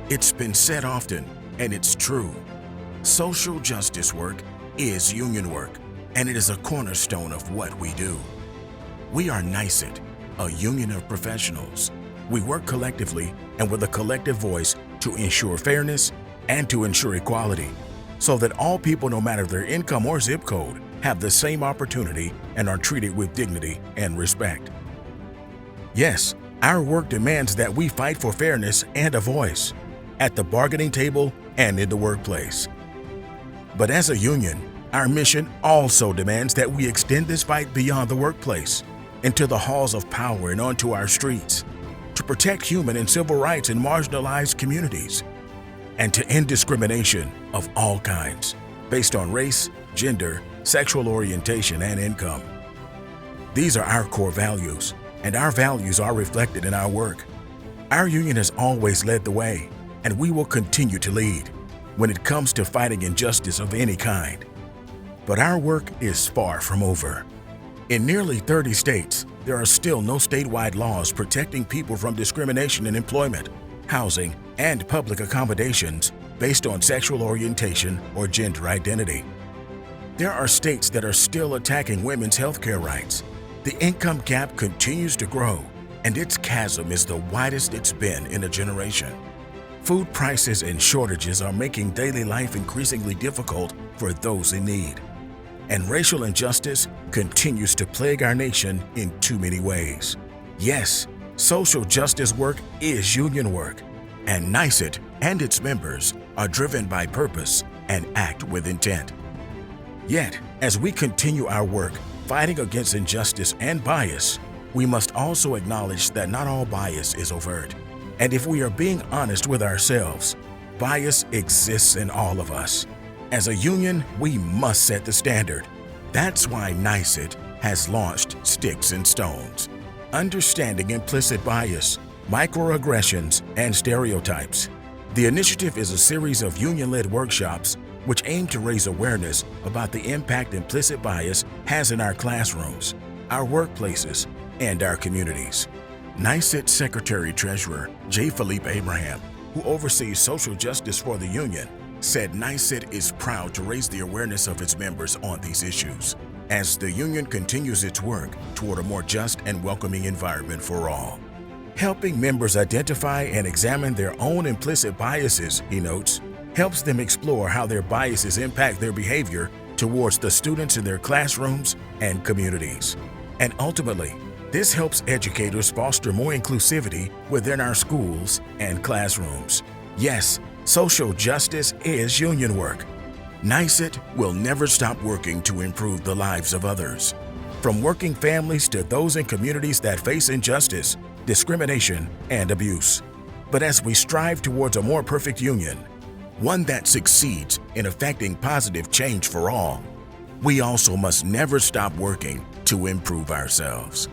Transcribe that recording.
It's been said often, and it's true. Social justice work is union work, and it is a cornerstone of what we do. We are NYSUT, a union of professionals. We work collectively and with a collective voice to ensure fairness and to ensure equality, so that all people, no matter their income or zip code, have the same opportunity and are treated with dignity and respect. Yes, our work demands that we fight for fairness and a voice, at the bargaining table and in the workplace. But as a union, our mission also demands that we extend this fight beyond the workplace, into the halls of power and onto our streets, to protect human and civil rights in marginalized communities, and to end discrimination of all kinds, based on race, gender, sexual orientation, and income. These are our core values, and our values are reflected in our work. Our union has always led the way, and we will continue to lead when it comes to fighting injustice of any kind. But our work is far from over. In nearly 30 states, there are still no statewide laws protecting people from discrimination in employment, housing, and public accommodations based on sexual orientation or gender identity. There are states that are still attacking women's healthcare rights. The income gap continues to grow, and its chasm is the widest it's been in a generation. Food prices and shortages are making daily life increasingly difficult for those in need. And racial injustice continues to plague our nation in too many ways. Yes, social justice work is union work, and NYSUT and its members are driven by purpose and act with intent. Yet, as we continue our work fighting against injustice and bias, we must also acknowledge that not all bias is overt. And if we are being honest with ourselves, bias exists in all of us. As a union, we must set the standard. That's why NYSUT has launched Sticks and Stones, Understanding Implicit Bias, Microaggressions, and Stereotypes. The initiative is a series of union-led workshops which aim to raise awareness about the impact implicit bias has in our classrooms, our workplaces, and our communities. NYSUT Secretary-Treasurer J. Philippe Abraham, who oversees social justice for the union, said NYSUT is proud to raise the awareness of its members on these issues as the union continues its work toward a more just and welcoming environment for all. Helping members identify and examine their own implicit biases, he notes, helps them explore how their biases impact their behavior towards the students in their classrooms and communities. And ultimately, this helps educators foster more inclusivity within our schools and classrooms. Yes, social justice is union work. NYSUT will never stop working to improve the lives of others, from working families to those in communities that face injustice, discrimination, and abuse. But as we strive towards a more perfect union, one that succeeds in effecting positive change for all, we also must never stop working to improve ourselves.